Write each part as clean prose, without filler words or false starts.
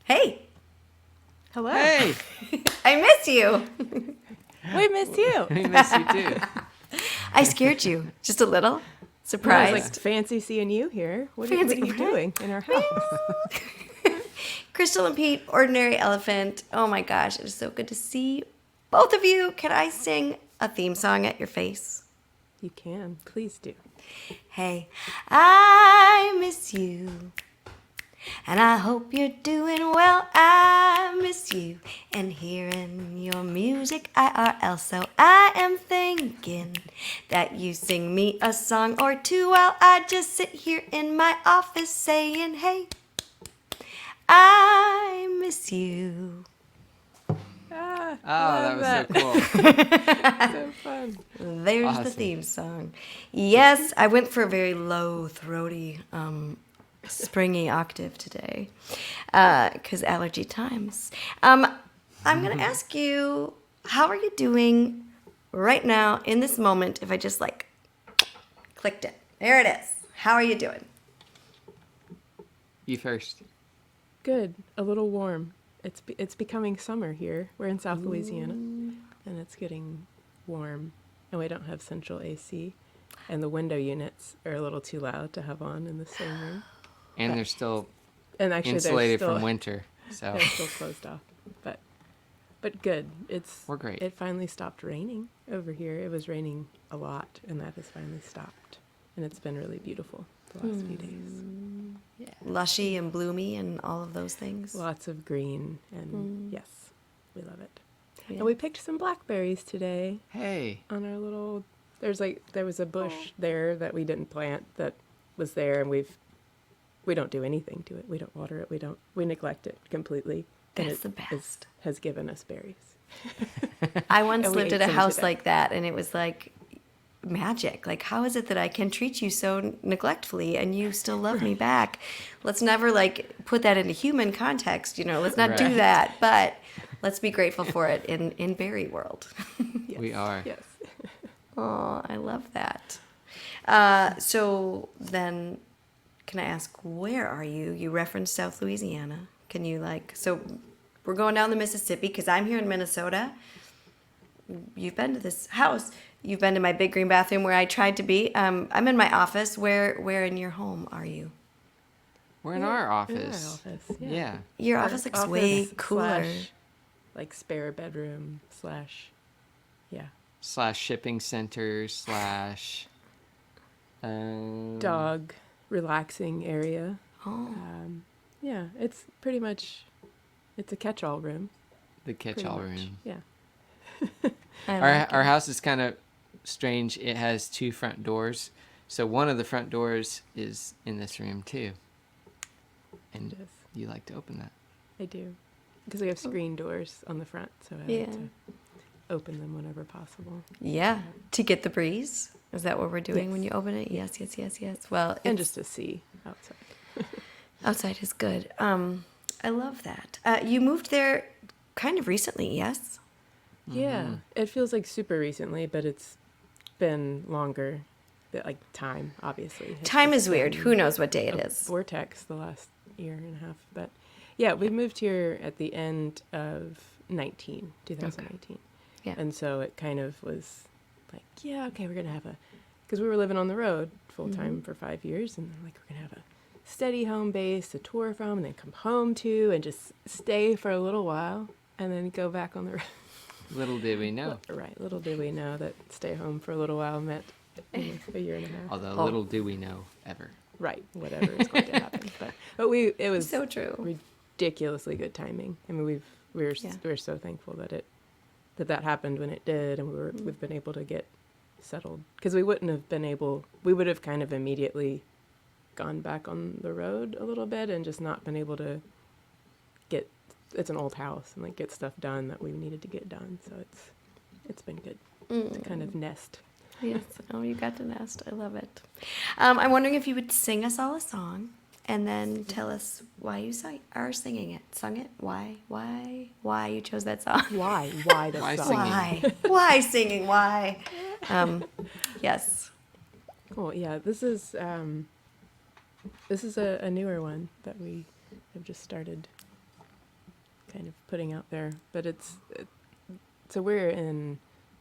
Hey, Hello. Hey, I miss you. We miss you. we miss you too. I scared you just a little. It was Surprised. like fancy seeing you here. What are Fancy, you right? doing in our house? Crystal and Pete, Ordinary Elephant. Oh my gosh, it is so good to see both of you. Can I sing a theme song at your face? You can. Please do. Hey, I miss you. And I hope you're doing well. I miss you and hearing your music IRL. So I am thinking that you sing me a song or two while I just sit here in my office saying, hey, I miss you. Ah, Oh, that was so cool. so fun. There's the Awesome. theme song. Yes, I went for a very low, throaty, springy octave today because allergy times. I'm going to ask you, how are you doing right now in this moment if I just like clicked it? There it is. How are you doing? You first. Good. A little warm. It's becoming summer here. We're in South Louisiana, and it's getting warm. And we don't have central AC, and the window units are a little too loud to have on in the same room. And they're still And actually, insulated they're still, from winter, so They're still closed off, but good. We're great. It finally stopped raining over here. It was raining a lot, and that has finally stopped, and it's been really beautiful the last few days. Lushy and bloomy and all of those things. Lots of green, and yes, we love it. Yeah. And we picked some blackberries today hey, on our little. There was a bush there that we didn't plant that was there, and we don't do anything to it. We don't water it. We neglect it completely. And That's it the best. has given us berries. I once And we lived ate at a some house today. like that, and it was like magic. Like, how is it that I can treat you so neglectfully and you still love me back? Let's never like put that into human context, let's not do Right. that, but let's be grateful for it in berry world. Yes. We are. Yes. Oh, I love that. So then, can I ask, where are you? You referenced South Louisiana. Can you so we're going down the Mississippi because I'm here in Minnesota. You've been to this house. You've been to my big green bathroom where I tried to be. I'm in my office. Where in your home are you? We're in Yeah, our in our office. office, yeah. Yeah. Your Our office looks way cooler. slash, like spare bedroom / yeah, Slash shipping center slash. dog relaxing area. Oh, Yeah, it's pretty much, it's a catch-all room. The pretty catch-all much. room. Yeah. I Our like our it. house is kind of strange. It has two front doors, so one of the front doors is in this room too. And It is. you like to open that. I do. Because we have screen doors on the front, so I Yeah. like to open them whenever possible. Yeah, to get the breeze. Is that what we're doing Yes. when you open it? Yes. Well, And it's- just to see outside. outside is good. I love that. You moved there kind of recently, yes? Yeah, it feels like super recently, but it's been longer. Like time, obviously. It's Time just is weird. been Who knows what day it a is? vortex the last year and a half. But yeah, we moved here at the end of 2019. Yeah. And so it kind of was like, yeah, okay, we're going to have because we were living on the road full time for 5 years, and they're like, we're going to have a steady home base to tour from and then come home to and just stay for a little while and then go back on the road. Little did we know. Right. Little did we know that stay home for a little while meant a year and a half. Although Oh. little do we know ever. Right. Whatever is going to happen. But it was So true. ridiculously good timing. I mean, we're so thankful that happened when it did, and we've been able to get settled, because we would have kind of immediately gone back on the road a little bit and just not been able to it's an old house and like get stuff done that we needed to get done. So it's been good to kind of nest. Yes. Oh, you got to nest. I love it. I'm wondering if you would sing us all a song and then tell us why you are singing it. Sung it? Why you chose that song? Why the Why song? singing? Why singing? Why? Yes. Cool. Yeah, this is a newer one that we have just started kind of putting out there. But so we're in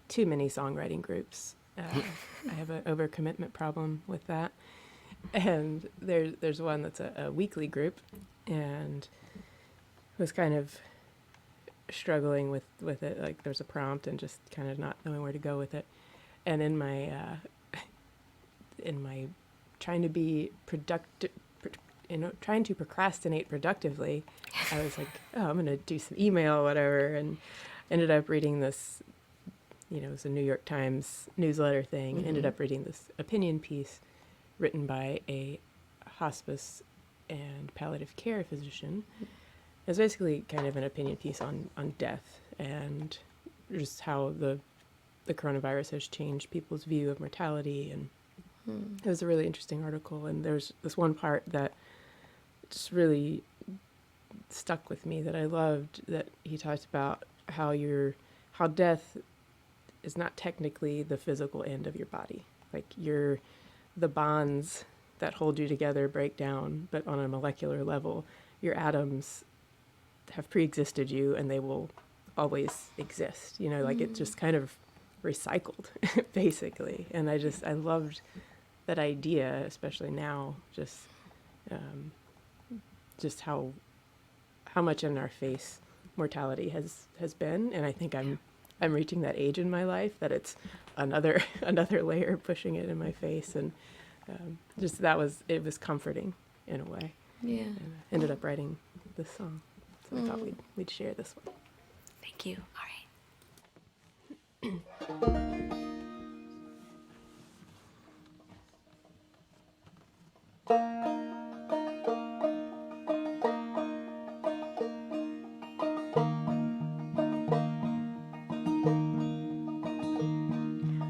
too many songwriting groups. I have an overcommitment problem with that. And there's one that's a weekly group, and was kind of struggling with it. Like there's a prompt and just kind of not knowing where to go with it. And in my trying to be productive, trying to procrastinate productively, I was like, oh, I'm going to do some email or whatever, and ended up reading this, it was a New York Times newsletter thing, and ended up reading this opinion piece written by a hospice and palliative care physician. It was basically kind of an opinion piece on death and just how the coronavirus has changed people's view of mortality. And it was a really interesting article. And there's this one part that just really stuck with me that I loved, that he talked about how death is not technically the physical end of your body. Like the bonds that hold you together break down, but on a molecular level, your atoms have pre-existed you and they will always exist. Like it just kind of recycled, basically. And I loved that idea, especially now, just how much in our face mortality has been. And I think I'm reaching that age in my life that it's another layer pushing it in my face. And it was comforting in a way. Yeah. And I ended up writing this song. So I thought we'd share this one. Thank you. All right.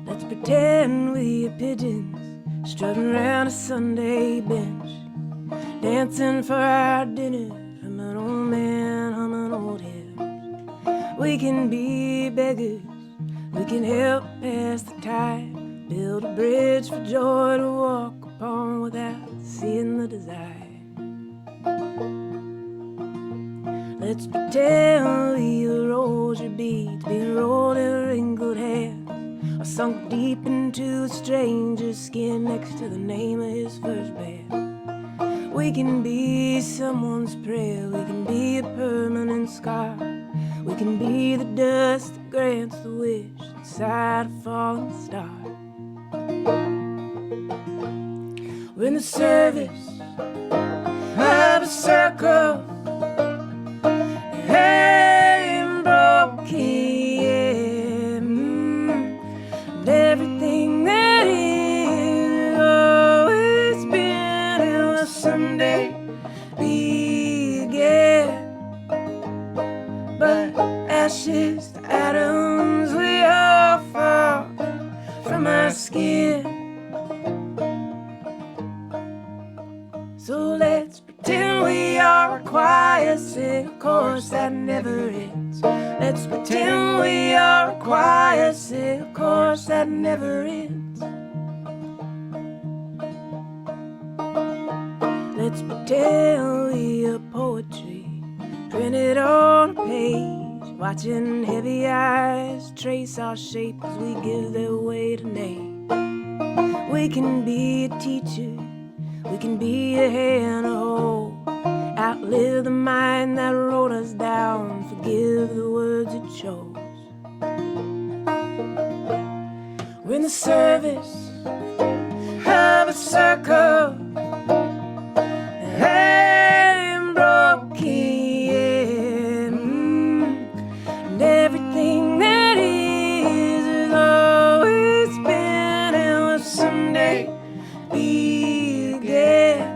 Let's pretend we're pigeons strutting around a Sunday bench, dancing for our dinner from an old man humming old hymns. We can be beggars, we can help pass the time, build a bridge for joy to walk upon without seeing the desire. Let's pretend we are rosary beads being rolled in wrinkled hands, or sunk deep into a stranger's skin next to the name of his first band. We can be someone's prayer, we can be a permanent scar, we can be the dust that grants the wish inside a falling star. We're in the service of a circle, and broken, and everything that is always been and will someday be again. But ashes to atoms, we all fall from our skin. So let's pretend we are a choir, sing a chorus that never ends. Let's pretend we are a choir, sing a chorus that never ends. Let's pretend we are poetry printed on a page, watching heavy eyes trace our shape as we give their way to name. We can be a teacher, we can be a hand to hold, outlive the mind that wrote us down, forgive the words it chose. We're in the service of a circle, and broken, and everything that is always been and will someday be again.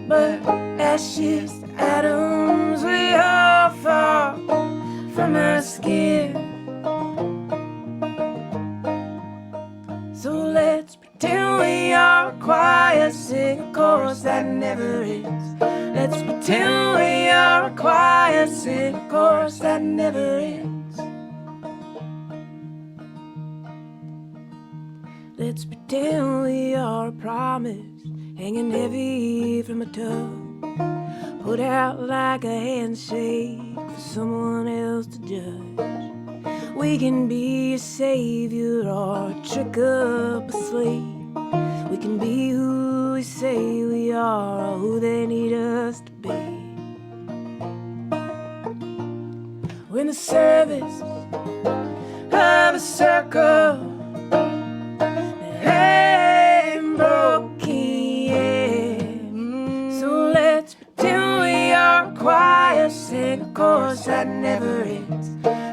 But ashes to atoms, we all fall from our skin. So let's pretend we are a choir, sing a chorus that never ends. Let's pretend we are a choir, sing a chorus that never ends. Let's pretend we are a promise hanging heavy from a tub, put out like a handshake for someone else to judge. We can be a savior or a trick up a slave. We can be who we say we are or who they need us to be. We're in the service of a circle that ain't broken yet. So let's pretend we are a choir, sing a chorus that never ends.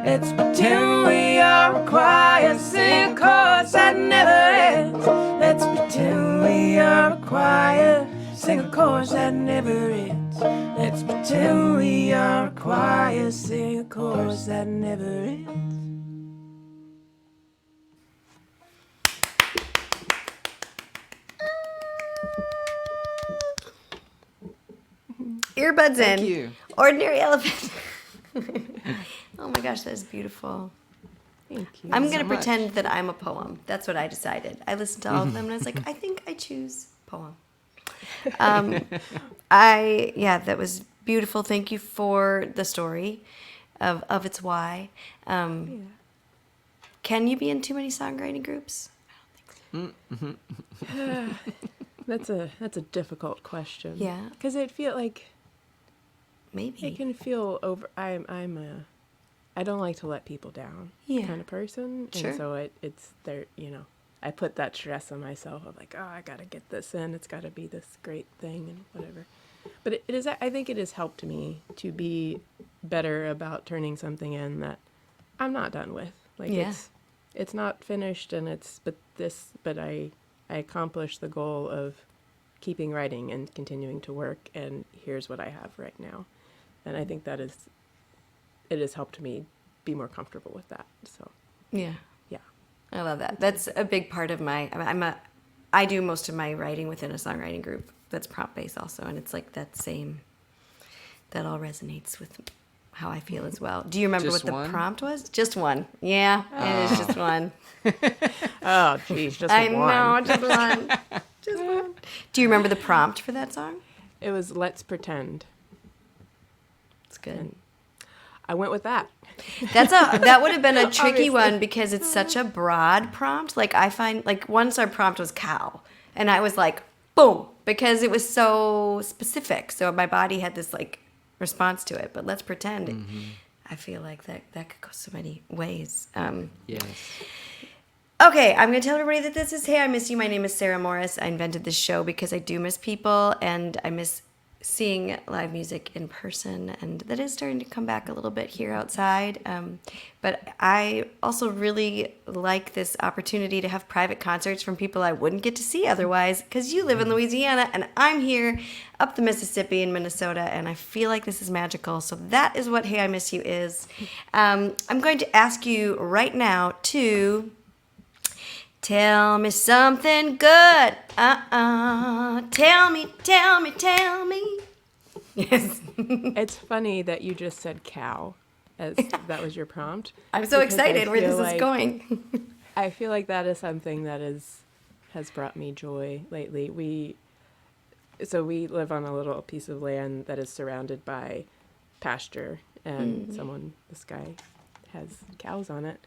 Let's pretend we are a choir, sing a chorus that never ends. Let's pretend we are a choir, sing a chorus that never ends. Let's pretend we are a choir, sing a chorus that never ends. Earbuds Thank in. you. Ordinary Elephant. Oh my gosh, that's beautiful. Thank you. I'm so going to much. pretend that I'm a poem. That's what I decided. I listened to all of them and I was like, I think I choose poem. That was beautiful. Thank you for the story of its why. Can you be in too many songwriting groups? That's a difficult question. Yeah. Because it feel like Maybe. it can feel over. I don't like to let people down Yeah. kind of person, Sure. and so it's there. I put that stress on myself of like, oh, I gotta get this in. It's gotta be this great thing and whatever. But it is. I think it has helped me to be better about turning something in that I'm not done with. Like Yeah. it's not finished, and but I accomplished the goal of keeping writing and continuing to work, and here's what I have right now. And I think it has helped me be more comfortable with that. So Yeah. yeah. I love that. That's a big part of I do most of my writing within a songwriting group that's prompt based also, and it's like that all resonaats with how I feel as well. Do you remember Just what the one? prompt was? Just one. Yeah, it is just one. Oh, geez, just I one. know, just one. Just one. Do you remember the prompt for that song? It was Let's Pretend. It's good. And I went with that. That would have been a tricky Obviously. one because it's such a broad prompt. Like I find, like once our prompt was cow, and I was like, boom, because it was so specific. So my body had this like response to it. But let's pretend. I feel like that could go so many ways. Yes. Okay, I'm going to tell everybody that this is Hey, I Miss You. My name is Sarah Morris. I invented this show because I do miss people and I miss seeing live music in person, and that is starting to come back a little bit here outside. But I also really like this opportunity to have private concerts from people I wouldn't get to see otherwise, because you live in Louisiana and I'm here up the Mississippi in Minnesota, and I feel like this is magical. So that is what Hey, I Miss You is. I'm going to ask you right now to tell me something good. Tell me. Yes. It's funny that you just said cow, as that was your prompt. I'm so because I excited where feel this is like- going. I feel like that is something that has brought me joy lately. We live on a little piece of land that is surrounded by pasture, and this guy has cows on it,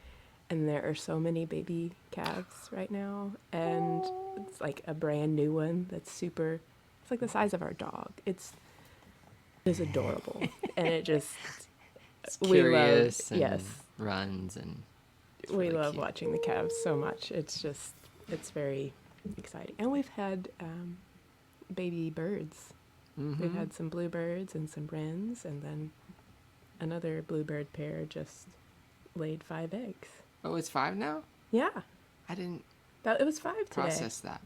and there are so many baby calves right now, and it's like a brand new one that's it's like the size of our dog. It's adorable, and it just It's we love- curious and yes. runs and it's We really love cute. watching the calves so much. It's very exciting. And we've had baby birds. We've had some bluebirds and some wrens, and then another bluebird pair just laid 5 eggs. Oh, it's 5 now? Yeah, I didn't it was 5 today. process that.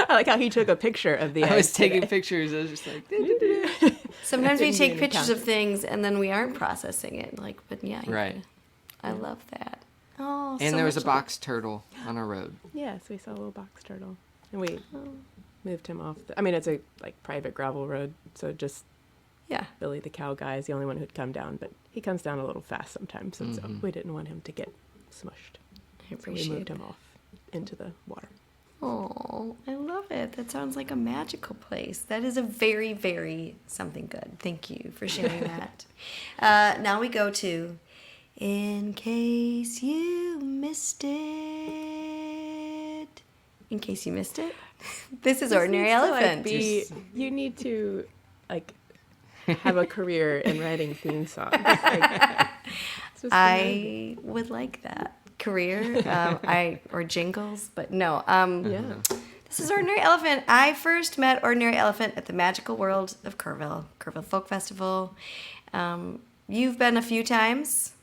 I like how he took a picture of the eggs. I was taking today. pictures. I was just like, Sometimes we Didn't do take any pictures of counting. things and then we aren't processing it. Like, but yeah, you Right. gotta- I love that. Oh, and so there was a much box turtle on a road. Yes, we saw a little box turtle, and we moved him off. It's a private gravel road, so just Yeah. Billy the cow guy is the only one who'd come down, but he comes down a little fast sometimes, and so we didn't want him to get smushed. I So we appreciate moved it. him off into the water. Oh, I love it. That sounds like a magical place. That is a very, very something good. Thank you for sharing that. Now we go to In Case You Missed It. In case you missed it, this is Ordinary needs to, like, Elephant. you need to like have a career in writing theme songs. Like, it's just I would like that career, or jingles, but no. yeah. This is Ordinary Elephant. I first met Ordinary Elephant at the magical world of Kerrville Folk Festival. You've been a few times.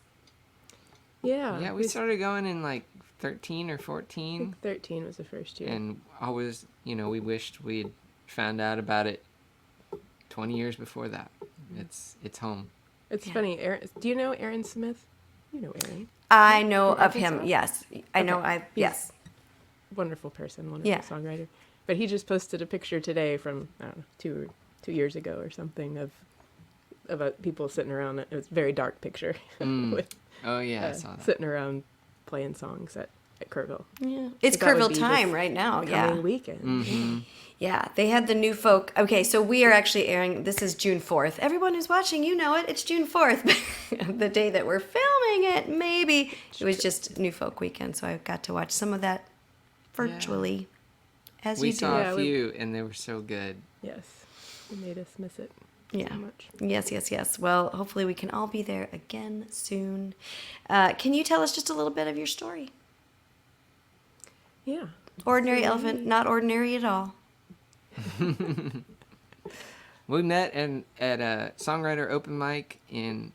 Yeah. We started going in like 13 or I 14. think 13 was the first year. And always, we wished we'd found out about it 20 years before that. It's home. It's funny. Aaron, do you know Aaron Smith? You know Aaron. I know From of him. Arkansas? Yes, I know. Okay. Yes. Wonderful person, wonderful Yeah. songwriter. But he just posted a picture today from, I don't know, two years ago or something of people sitting around. It was a very dark picture with Oh, yeah, I saw that. sitting around playing songs at Kerrville. Yeah. It's So that would Kerrville be time this right now. Coming Yeah. weekend. Mm-hmm. Yeah, they had the new folk. Okay, so we are actually airing. This is June 4th. Everyone who's watching, you know it. It's June 4th. The day that we're filming it, maybe. It was just New Folk Weekend, so I got to watch some of that virtually, as We you do. saw Yeah, a we- few, and they were so good. Yes. It made us miss it Yeah. so much. Yes. Well, hopefully we can all be there again soon. Can you tell us just a little bit of your story? Yeah. Ordinary Elephant, not ordinary at all. We met at a songwriter open mic in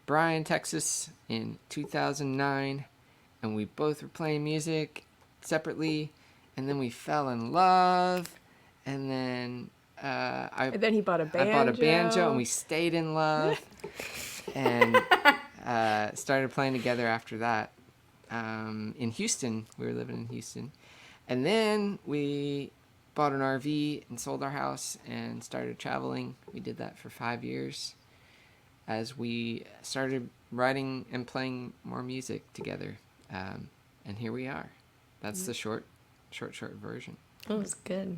Bryan, Texas in 2009, and we both were playing music separately, and then we fell in love, and then And then he bought a banjo. I bought a banjo, and we stayed in love, and started playing together after that. In Houston, we were living in Houston, and then we bought an RV and sold our house and started traveling. We did that for 5 years as we started writing and playing more music together, and here we are. That's the short version. That was good.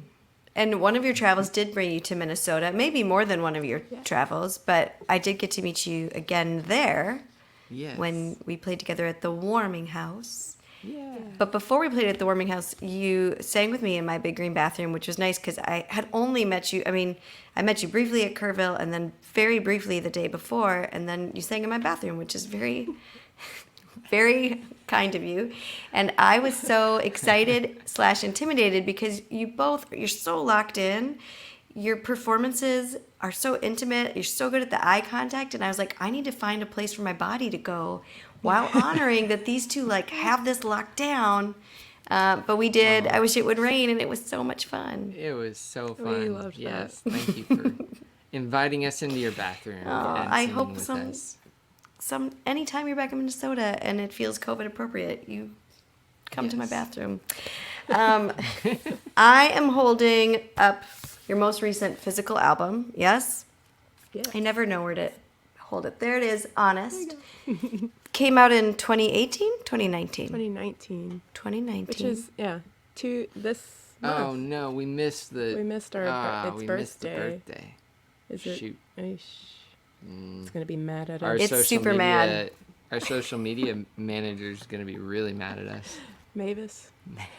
And one of your travels did bring you to Minnesota, maybe more than one of your travels, but I did get to meet you again there Yes. when we played together at the Warming House. Yeah. But before we played at the Warming House, you sang with me in my big green bathroom, which was nice because I had only met you. I mean, I met you briefly at Kerrville and then very briefly the day before, and then you sang in my bathroom, which is very, very kind of you. And I was so excited / intimidated because you're so locked in. Your performances are so intimate. You're so good at the eye contact. And I was like, I need to find a place for my body to go while honoring that these two have this locked down. But we did. I Wish It Would Rain, and it was so much fun. It was so fun. loved yes. that. Thank you for inviting us into your bathroom. and I singing hope with some- us. Anytime you're back in Minnesota and it feels COVID appropriate, you come to my Yes. bathroom. I am holding up your most recent physical album. Yes? Yeah. I never know where to hold it. There it is, Honest. Came out in 2018? 2019? 2019. 2019. Which is, this Oh month. no, we missed We missed our its we birthday. missed the birthday. Is it? Shoot. It's going to be mad at Our us. It's social super media, mad. Our social media manager is going to be really mad at us. Mavis.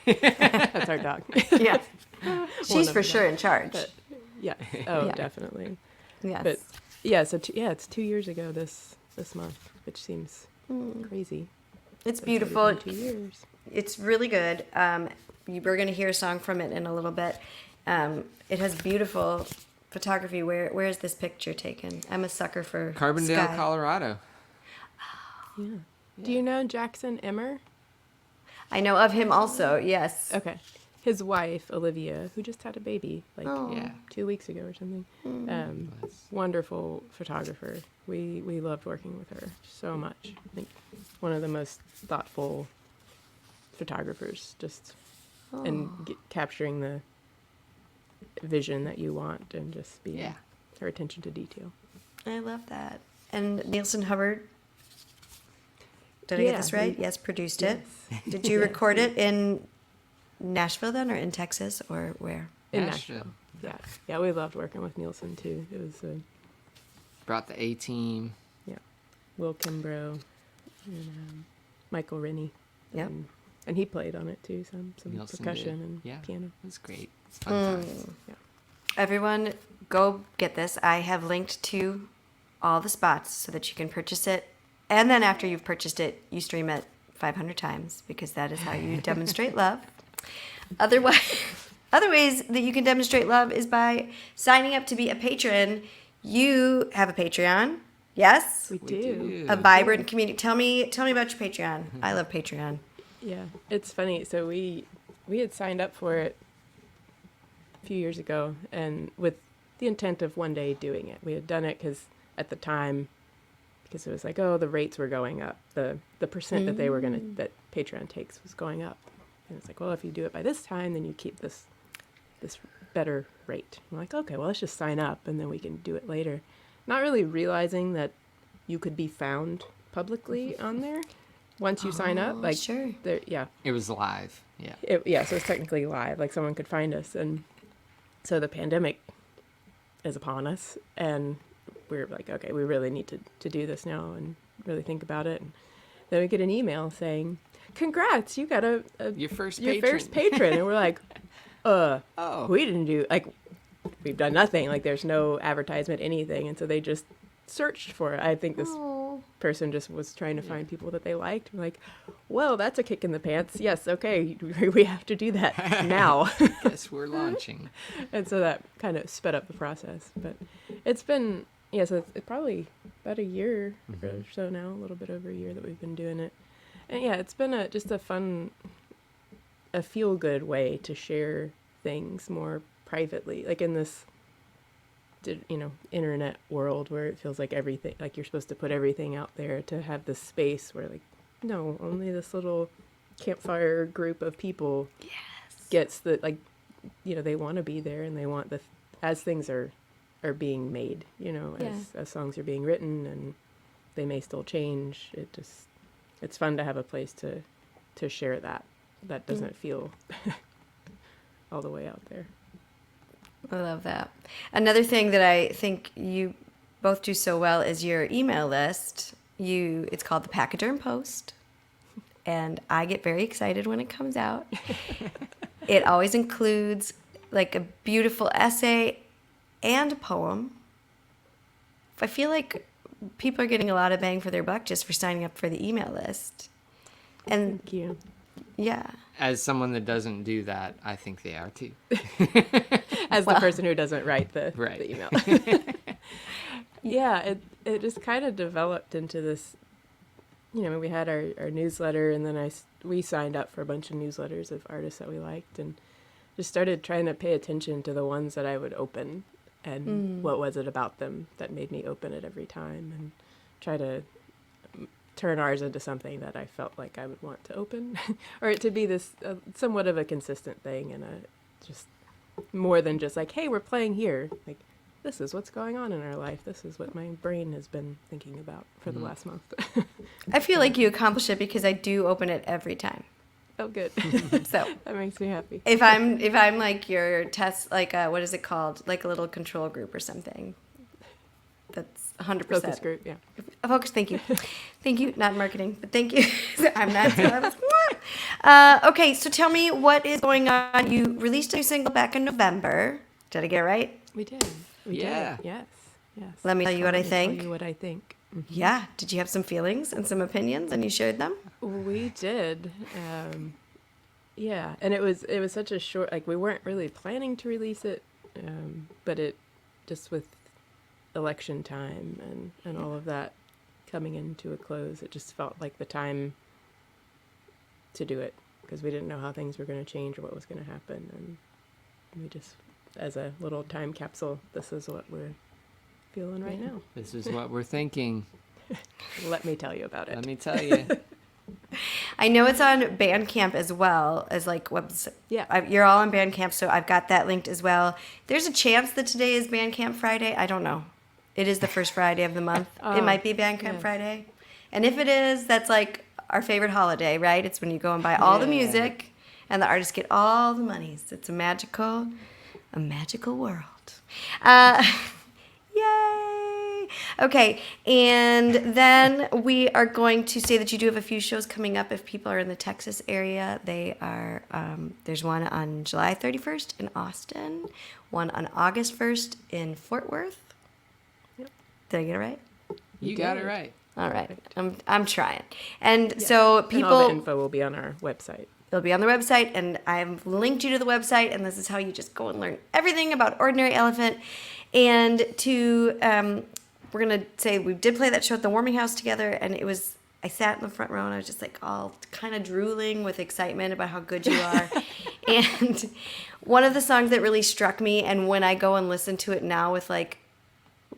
That's our dog. yeah. She's of for them. sure in charge. But, yeah. Oh, Yeah. definitely. yes. But yeah, so it's 2 years ago this month, which seems crazy. It's But already beautiful. been 2 years. It's really good. We're going to hear a song from it in a little bit. It has beautiful photography. Where is this picture taken? I'm a sucker for Carbondale, sky. Colorado. Yeah. Do you know Jackson Emmer? I know of him also. Yes. Okay. His wife, Olivia, who just had a baby Oh. Yeah. 2 weeks ago or something. Wonderful photographer. We loved working with her so much. I think one of the most thoughtful photographers, just and capturing the vision that you want and just being Yeah. her attention to detail. I love that. And Nielsen Hubbard. Did I get Yeah, this right? we- Yes, produced it. Yes. Did you record it in Nashville then, or in Texas, or where? In Nashville. Nashville. Yeah, we loved working with Nielsen too. It was Brought the A-team. Will Kimbrough and Michael Rennie. Yep. And he played on it too, some Nielsen percussion did. and Yeah. piano. It was great. It's fun times. Everyone, go get this. I have linked to all the spots so that you can purchase it. And then after you've purchased it, you stream it 500 times because that is how you demonstrate love. Other ways that you can demonstrate love is by signing up to be a patron. You have a Patreon, yes? We do. A vibrant community. Tell me about your Patreon. I love Patreon. Yeah, it's funny. So we had signed up for it a few years ago, and with the intent of one day doing it. We had done it because at the time, because it was like, oh, the rates were going up. The percent that they were that Patreon takes was going up, and it's like, well, if you do it by this time, then you keep this better rate. I'm like, okay, well, let's just sign up, and then we can do it later. Not really realizing that you could be found publicly on there once you sign up. Like, sure. Yeah. It was live. Yeah. So it's technically live, like someone could find us. And so the pandemic is upon us, and we're like, okay, we really need to do this now and really think about it. And then we get an email saying, congrats, you got Your first patron. And we're like, Oh. we didn't do, like, we've done nothing. Like, there's no advertisement, anything. And so they just searched for it. I think this person just was trying to find people that they liked. We're like, well, that's a kick in the pants. Yes, okay, we have to do that now. Guess we're launching. And so that kind of sped up the process. But it's been, so it's probably about a year or so now, a little bit over a year that we've been doing it. And it's been just a fun, a feel-good way to share things more privately, like in this internet world where it feels like everything, like you're supposed to put everything out there, to have this space where, like, no, only this little campfire group of people gets the, like, they want to be there, and they want as things are being made, as songs are being written, and they may still change. It's fun to have a place to share that doesn't feel all the way out there. I love that. Another thing that I think you both do so well is your email list. It's called the Pachyderm Post, and I get very excited when it comes out. It always includes like a beautiful essay and a poem. I feel like people are getting a lot of bang for their buck just for signing up for the email list. And Thank you. Yeah. As someone that doesn't do that, I think they are too. As the person who doesn't write the email. It just kind of developed into this, we had our newsletter, and then we signed up for a bunch of newsletters of artists that we liked, and just started trying to pay attention to the ones that I would open, and what was it about them that made me open it every time, and try to turn ours into something that I felt like I would want to open, or it to be this somewhat of a consistent thing, and just more than just like, hey, we're playing here. Like, this is what's going on in our life. This is what my brain has been thinking about for the last month. I feel like you accomplish it because I do open it every time. Oh, good. So that makes me happy. If I'm like your test, like what is it called? Like a little control group or something. That's 100%. Focus group, yeah. A focus, thank you. Thank you, not marketing, but thank you. I'm not. So I was, okay, so tell me what is going on. You released a new single back in November. Did I get it right? We did. We did. Yes. Let me tell you what I think. Tell you what I think. Mm-hmm. Yeah. Did you have some feelings and some opinions, and you shared them? We did. And it was such a short, like, we weren't really planning to release it, but it just with election time and all of that coming into a close, it just felt like the time to do it, because we didn't know how things were going to change or what was going to happen, and we just, as a little time capsule, this is what we're feeling right now. This is what we're thinking. Let me tell you about it. Let me tell you. I know it's on Bandcamp as well as like website. Yeah. You're all on Bandcamp, so I've got that linked as well. There's a chance that today is Bandcamp Friday. I don't know. It is the first Friday of the month. It might be Bandcamp Friday. And if it is, that's like our favorite holiday, right? It's when you go and buy all the music and the artists get all the monies. It's a magical world. Uh, Yay! Okay, and then we are going to say that you do have a few shows coming up if people are in the Texas area. They are, there's one on July 31st in Austin, one on August 1st in Fort Worth. Yep. Did I get it right? You got it right. All right, I'm trying. And so people... And all the info will be on our website. It'll be on the website, and I've linked you to the website, and this is how you just go and learn everything about Ordinary Elephant. And to, we're going to say we did play that show at the Warming House together, and it was, I sat in the front row, and I was just like all kind of drooling with excitement about how good you are. And one of the songs that really struck me, and when I go and listen to it now with like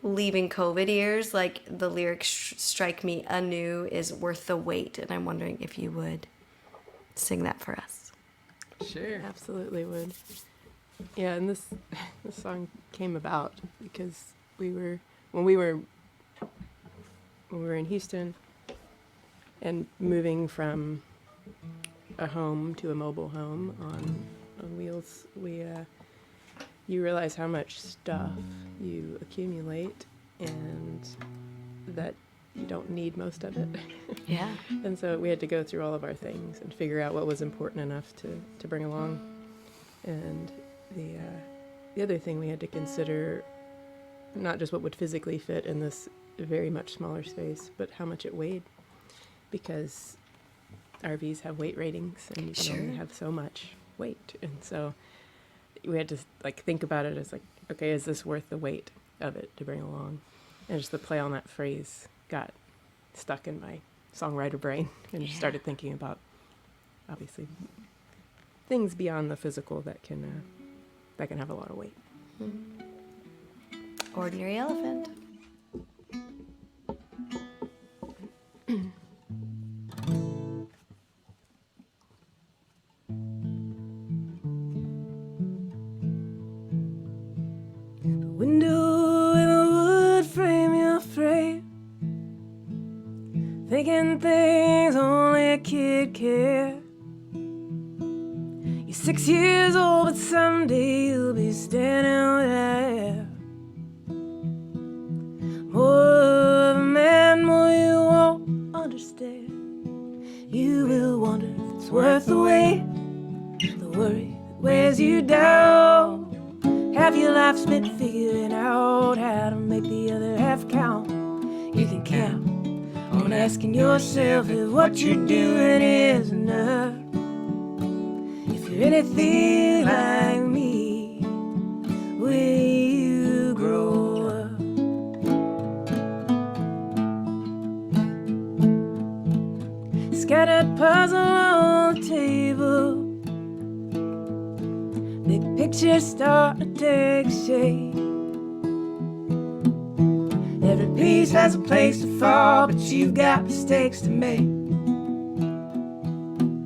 leaving COVID ears, like the lyrics strike me anew, is Worth the Wait. And I'm wondering if you would sing that for us. Sure. Absolutely would. Yeah, and this song came about because when we were in Houston and moving from a home to a mobile home on wheels, you realize how much stuff you accumulate and that you don't need most of it. Yeah. And so we had to go through all of our things and figure out what was important enough to bring along. And the other thing we had to consider, not just what would physically fit in this very much smaller space, but how much it weighed, because RVs have weight ratings and you can only have so much weight. And so we had to like think about it as like, okay, is this worth the weight of it to bring along? And just the play on that phrase got stuck in my songwriter brain and just started thinking about obviously things beyond the physical that can have a lot of weight. Ordinary Elephant. Window in a wood frame, your frame, thinking things only a kid can. You're 6 years old, but someday you'll be standing there. More of a man, more you won't understand. You will wonder if it's worth the wait, the worry that wears you down. Have your life spent figuring out how to make the other half count. You can count on asking yourself if what you're doing is enough. If you're anything like me, when you grow up. Scattered puzzle on the table, big pictures start to take shape. Every piece has a place to fall, but you've got mistakes to make.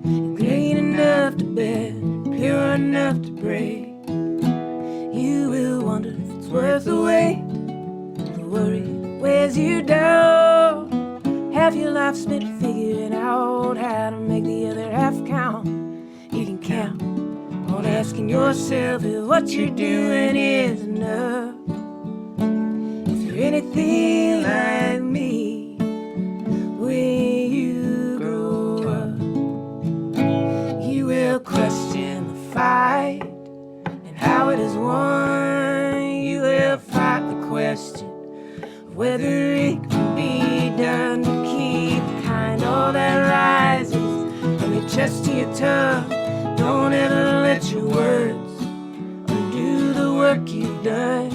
And green enough to bend, pure enough to break. You will wonder if it's worth the wait, the worry that wears you down. Have your life spent figuring out how to make the other half count. You can count on asking yourself if what you're doing is enough. If you're anything like me, when you grow up, you will question the fight and how it is won. You will fight the question of whether it can be done to keep the kind all that rises from your chest to your tongue. Don't ever let your words undo the work you've done.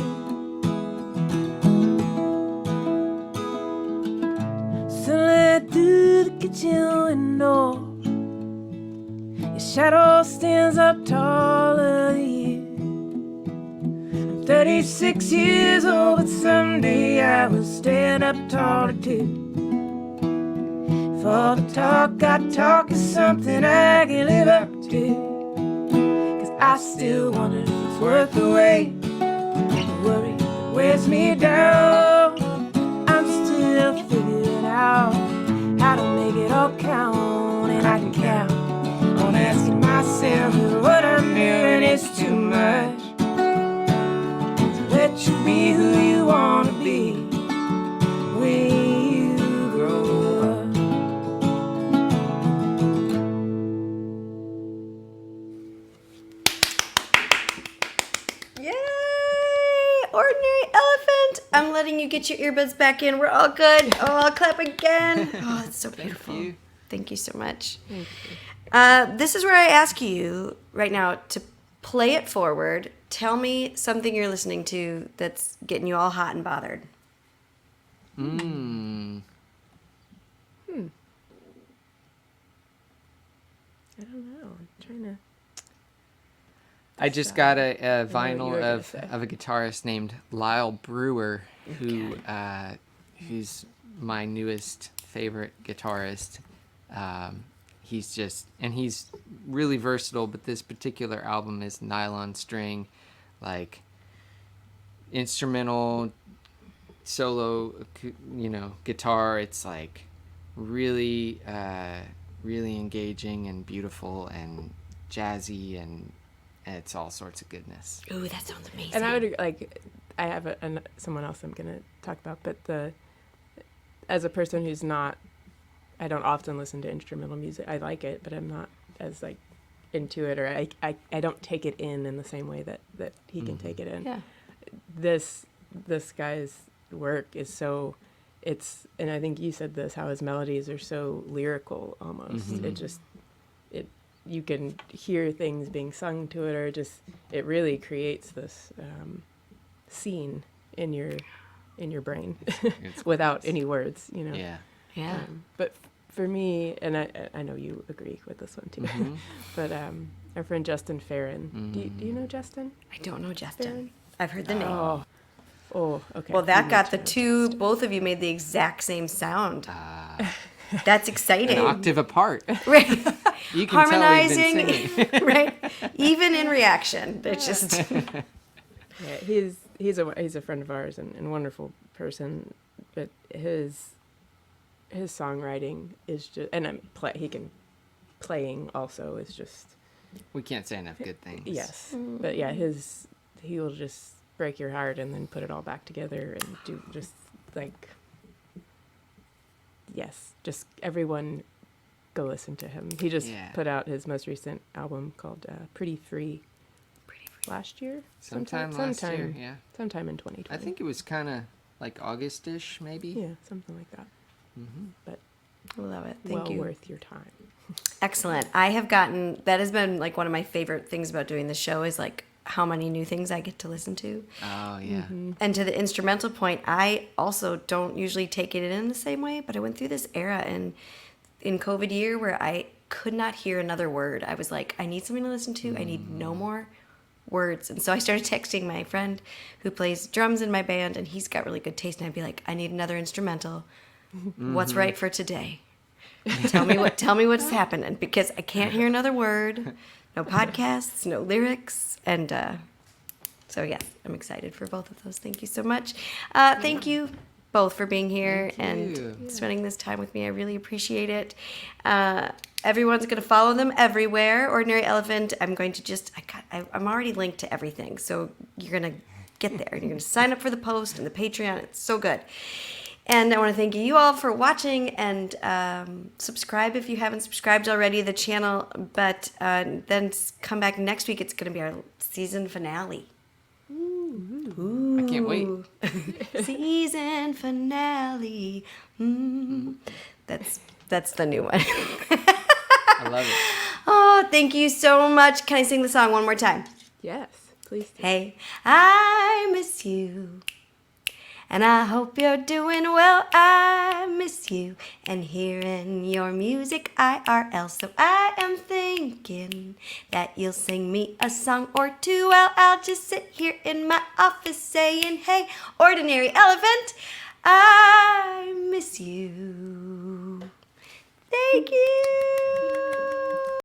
Sunlight through the kitchen window, your shadow stands up taller than you. I'm 36 years old, but someday I will stand up taller too. If all the talk I talk is something I can live up to. I still wonder if it's worth the wait, the worry that wears me down. I'm still figuring out how to make it all count. And I can count on asking myself be who you wanna be when you grow up. Yay! Ordinary Elephant. I'm letting you get your earbuds back in. We're all good. Oh, I'll clap again. Oh, that's so beautiful. you. Thank you so much. Thank you. This is where I ask you right now to play it forward. Tell me something you're listening to that's getting you all hot and bothered. I don't know. I'm trying to. I just got a know what you vinyl were gonna of say. a guitarist named Lyle Brewer, who who's my newest favorite guitarist. He's really versatile, but this particular album is nylon string, like instrumental, solo, guitar. It's like really, really engaging and beautiful and jazzy, and it's all sorts of goodness. Ooh, that sounds amazing. And I would I have someone else I'm gonna talk about, but as a person who's not, I don't often listen to instrumental music. I like it, but I'm not as like into it, or I don't take it in the same way that he can take it in. Yeah. This guy's work is so, and I think you said this, how his melodies are so lyrical almost. You can hear things being sung to it, or it really creates this scene in your brain without any words, Yeah. Yeah. But for me, and I know you agree with this one too, but our friend Justin Farron, do you know Justin? I don't know Justin. Farron? I've heard the name. Oh, okay. Well, that You got the mentioned two, both of you made the exact same sound. That's exciting. An octave apart. Right. You can tell we've been Harmonizing. singing. Right. Even in reaction. It's just. Yeah, he's a friend of ours and a wonderful person, but his songwriting is just, and playing also is just. We can't say enough good things. Yes, but yeah, he will just break your heart and then put it all back together and do just like. Yes, just everyone go listen to him. He just put out his most recent album called Pretty Free last year? Sometime last year, yeah. Sometime in 2020. I think it was kind of like August-ish, maybe. Yeah, something like that. But I love it. Thank you. worth your time. Excellent. That has been like one of my favorite things about doing the show is like how many new things I get to listen to. Oh, yeah. And to the instrumental point, I also don't usually take it in the same way, but I went through this era in COVID year where I could not hear another word. I was like, I need something to listen to. I need no more words. And so I started texting my friend who plays drums in my band, and he's got really good taste. And I'd be like, I need another instrumental. What's right for today? Tell me what's happening, because I can't hear another word. No podcasts, no lyrics. And so, yes, I'm excited for both of those. Thank you so much. Thank you both for being here and spending this time with me. I really appreciate it. Everyone's going to follow them everywhere. Ordinary Elephant, I'm going to I'm already linked to everything. So you're going to get there. You're going to sign up for the post and the Patreon. It's so good. And I want to thank you all for watching, and subscribe if you haven't subscribed already to the channel. But then come back next week. It's going to be our season finale. I can't wait. Season finale. That's the new one. I love it. Oh, thank you so much. Can I sing the song one more time? Yes, please do. Hey, I miss you. And I hope you're doing well. I miss you and hearing your music IRL. So I am thinking that you'll sing me a song or two while I'll just sit here in my office saying, hey, Ordinary Elephant, I miss you. Thank you.